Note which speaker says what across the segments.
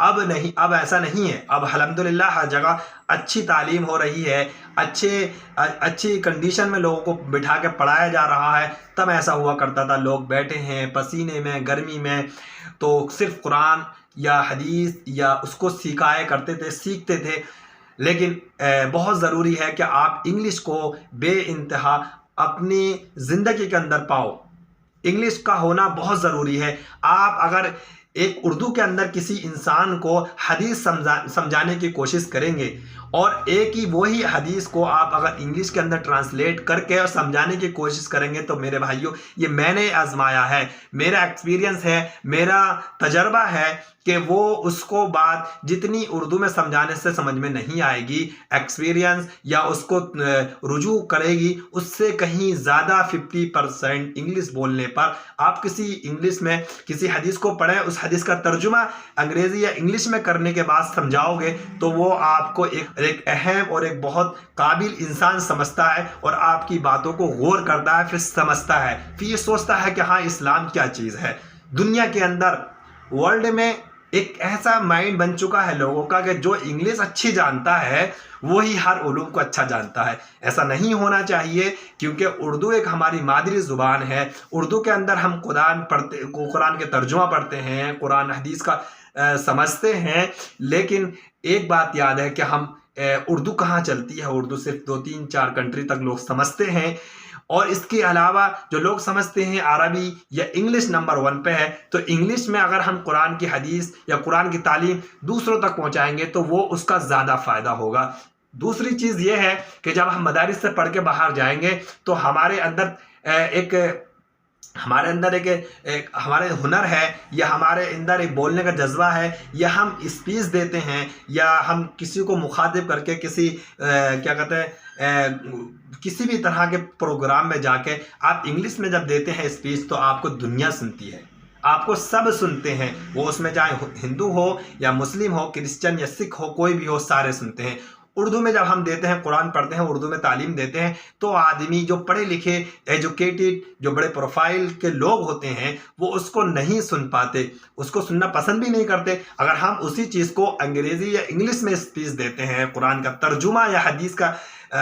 Speaker 1: اب نہیں، اب ایسا نہیں ہے. اب الحمدللہ ہر جگہ اچھی تعلیم ہو رہی ہے، اچھی کنڈیشن میں لوگوں کو بٹھا کے پڑھایا جا رہا ہے. تب ایسا ہوا کرتا تھا، لوگ بیٹھے ہیں پسینے میں، گرمی میں، تو صرف قرآن یا حدیث یا اس کو سکھایا کرتے تھے، سیکھتے تھے. لیکن بہت ضروری ہے کہ آپ انگلش کو بے انتہا اپنی زندگی کے اندر پاؤ. انگلش کا ہونا بہت ضروری ہے. آپ اگر ایک اردو کے اندر کسی انسان کو حدیث سمجھانے کی کوشش کریں گے اور ایک ہی وہی حدیث کو آپ اگر انگلش کے اندر ٹرانسلیٹ کر کے اور سمجھانے کی کوشش کریں گے، تو میرے بھائیوں یہ میں نے آزمایا ہے، میرا ایکسپیرینس ہے، میرا تجربہ ہے کہ وہ اس کو بات جتنی اردو میں سمجھانے سے سمجھ میں نہیں آئے گی، ایکسپیرینس یا اس کو رجوع کرے گی اس سے کہیں زیادہ 50% انگلش بولنے پر. آپ کسی انگلش میں کسی حدیث کو پڑھیں، اس حدیث کا ترجمہ انگریزی یا انگلش میں کرنے کے بعد سمجھاؤ گے تو وہ آپ کو ایک اہم اور ایک بہت قابل انسان سمجھتا ہے اور آپ کی باتوں کو غور کرتا ہے، پھر سمجھتا ہے، پھر یہ سوچتا ہے کہ ہاں اسلام کیا چیز ہے. دنیا کے اندر ورلڈ میں ایک ایسا مائنڈ بن چکا ہے لوگوں کا کہ جو انگلش اچھی جانتا ہے وہی ہر علوم کو اچھا جانتا ہے. ایسا نہیں ہونا چاہیے، کیونکہ اردو ایک ہماری مادری زبان ہے. اردو کے اندر ہم قرآن کے ترجمہ پڑھتے ہیں، قرآن حدیث کا سمجھتے ہیں. لیکن ایک بات یاد ہے کہ ہم اردو کہاں چلتی ہے، اردو صرف 2-3-4 کنٹری تک لوگ سمجھتے ہیں، اور اس کے علاوہ جو لوگ سمجھتے ہیں عربی یا انگلش نمبر 1 پہ ہے. تو انگلش میں اگر ہم قرآن کی حدیث یا قرآن کی تعلیم دوسروں تک پہنچائیں گے تو وہ اس کا زیادہ فائدہ ہوگا. دوسری چیز یہ ہے کہ جب ہم مدارس سے پڑھ کے باہر جائیں گے تو ہمارے اندر ایک ہمارے ہنر ہے، یا ہمارے اندر ایک بولنے کا جذبہ ہے، یا ہم اسپیچ دیتے ہیں، یا ہم کسی کو مخاطب کر کے کسی کیا کہتے ہیں کسی بھی طرح کے پروگرام میں جا کے آپ انگلش میں جب دیتے ہیں اسپیچ تو آپ کو دنیا سنتی ہے، آپ کو سب سنتے ہیں. وہ اس میں چاہے ہندو ہو یا مسلم ہو، کرسچن یا سکھ ہو، کوئی بھی ہو، سارے سنتے ہیں. اردو میں جب ہم دیتے ہیں، قرآن پڑھتے ہیں، اردو میں تعلیم دیتے ہیں، تو آدمی جو پڑھے لکھے ایجوکیٹڈ جو بڑے پروفائل کے لوگ ہوتے ہیں وہ اس کو نہیں سن پاتے، اس کو سننا پسند بھی نہیں کرتے. اگر ہم اسی چیز کو انگریزی یا انگلش میں اسپیچ دیتے ہیں، قرآن کا ترجمہ یا حدیث کا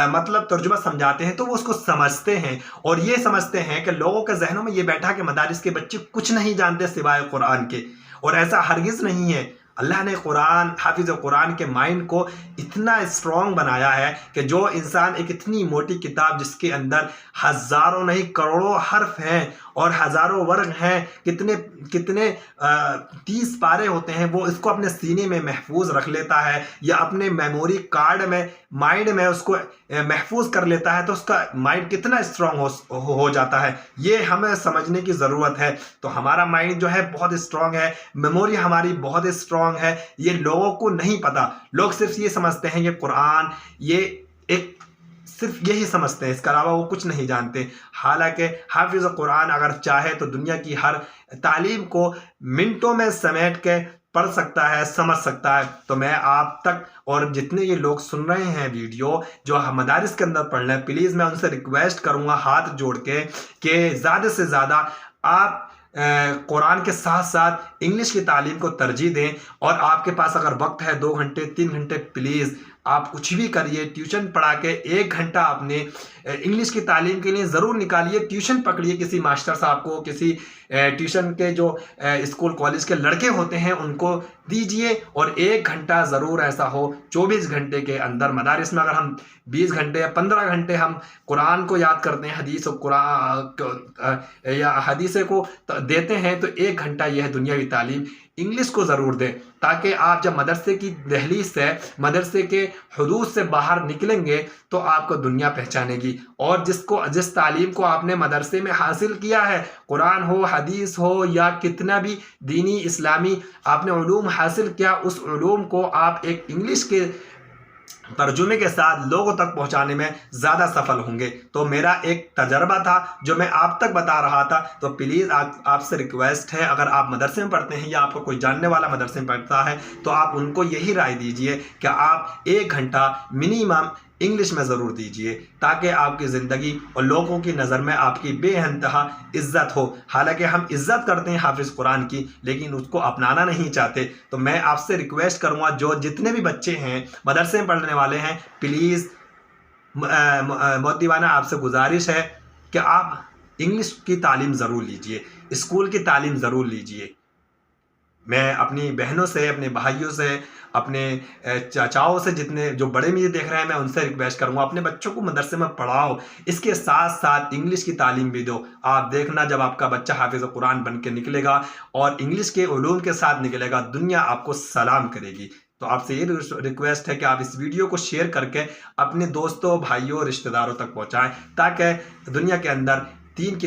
Speaker 1: مطلب ترجمہ سمجھاتے ہیں، تو وہ اس کو سمجھتے ہیں، اور یہ سمجھتے ہیں کہ لوگوں کے ذہنوں میں یہ بیٹھا کہ مدارس کے بچے کچھ نہیں جانتے سوائے قرآن کے. اور ایسا ہرگز نہیں ہے. اللہ نے حافظ قرآن کے مائنڈ کو اتنا اسٹرانگ بنایا ہے کہ جو انسان ایک اتنی موٹی کتاب جس کے اندر ہزاروں نہیں کروڑوں حرف ہیں اور ہزاروں ورگ ہیں، کتنے 30 پارے ہوتے ہیں، وہ اس کو اپنے سینے میں محفوظ رکھ لیتا ہے یا اپنے میموری کارڈ میں مائنڈ میں اس کو محفوظ کر لیتا ہے، تو اس کا مائنڈ کتنا اسٹرانگ ہو جاتا ہے، یہ ہمیں سمجھنے کی ضرورت ہے. تو ہمارا مائنڈ جو ہے بہت اسٹرانگ ہے، میموری ہماری بہت اسٹرانگ ہے. یہ لوگوں کو نہیں پتا. لوگ صرف یہ سمجھتے ہیں کہ قرآن یہ ایک صرف یہی سمجھتے ہیں، اس کے علاوہ وہ کچھ نہیں جانتے. حالانکہ حافظ قرآن اگر چاہے تو دنیا کی ہر تعلیم کو منٹوں میں سمیٹ کے پڑھ سکتا ہے، سمجھ سکتا ہے. تو میں آپ تک اور جتنے یہ لوگ سن رہے ہیں ویڈیو جو مدارس کے اندر پڑھ رہے ہیں، پلیز میں ان سے ریکویسٹ کروں گا ہاتھ جوڑ کے کہ زیادہ سے زیادہ آپ قرآن کے ساتھ ساتھ انگلش کی تعلیم کو ترجیح دیں. اور آپ کے پاس اگر وقت ہے 2 گھنٹے 3 گھنٹے، پلیز آپ کچھ بھی کریے، ٹیوشن پڑھا کے 1 گھنٹہ اپنے انگلش کی تعلیم کے لیے ضرور نکالیے. ٹیوشن پکڑیے کسی ماسٹر صاحب کو، کسی ٹیوشن کے جو اسکول کالج کے لڑکے ہوتے ہیں ان کو دیجئے، اور 1 گھنٹہ ضرور ایسا ہو 24 گھنٹے کے اندر. مدارس میں اگر ہم 20 گھنٹے یا 15 گھنٹے ہم قرآن کو یاد کرتے ہیں، حدیث و قرآن یا حدیث کو دیتے ہیں، تو 1 گھنٹہ یہ ہے دنیاوی تعلیم. انگلش کو ضرور دیں تاکہ آپ جب مدرسے کی دہلیز سے، مدرسے کے حدود سے باہر نکلیں گے تو آپ کو دنیا پہچانے گی. اور جس تعلیم کو آپ نے مدرسے میں حاصل کیا ہے، قرآن ہو، حدیث ہو، یا کتنا بھی دینی اسلامی آپ نے علوم حاصل کیا، اس علوم کو آپ ایک انگلش کے ترجمے کے ساتھ لوگوں تک پہنچانے میں زیادہ سفل ہوں گے. تو میرا ایک تجربہ تھا جو میں آپ تک بتا رہا تھا. تو پلیز آپ سے ریکویسٹ ہے، اگر آپ مدرسے میں پڑھتے ہیں یا آپ کو کوئی جاننے والا مدرسے میں پڑھتا ہے تو آپ ان کو یہی رائے دیجئے کہ آپ 1 گھنٹہ منیمم انگلش میں ضرور دیجیے تاکہ آپ کی زندگی اور لوگوں کی نظر میں آپ کی بے انتہا عزت ہو۔ حالانکہ ہم عزت کرتے ہیں حافظ قرآن کی، لیکن اس کو اپنانا نہیں چاہتے۔ تو میں آپ سے ریکویسٹ کروں گا، جتنے بھی بچے ہیں مدرسے میں پڑھنے والے ہیں، پلیز مودیوانہ آپ سے گزارش ہے کہ آپ انگلش کی تعلیم ضرور لیجئے، اسکول کی تعلیم ضرور لیجئے۔ میں اپنی بہنوں سے، اپنے بھائیوں سے، اپنے چاچاؤں سے، جتنے جو بڑے مجھے دیکھ رہے ہیں، میں ان سے ریکویسٹ کروں گا اپنے بچوں کو مدرسے میں پڑھاؤ، اس کے ساتھ ساتھ انگلش کی تعلیم بھی دو۔ آپ دیکھنا جب آپ کا بچہ حافظ قرآن بن کے نکلے گا اور انگلش کے علوم کے ساتھ نکلے گا، دنیا آپ کو سلام کرے گی۔ تو آپ سے یہ ریکویسٹ ہے کہ آپ اس ویڈیو کو شیئر کر کے اپنے دوستوں، بھائیوں، رشتہ داروں تک پہنچائیں تاکہ دنیا کے اندر دین کی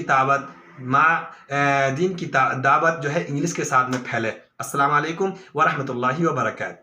Speaker 1: دعوت جو ہے انگلش کے ساتھ میں پھیلے۔ السلام علیکم ورحمۃ اللہ وبرکاتہ۔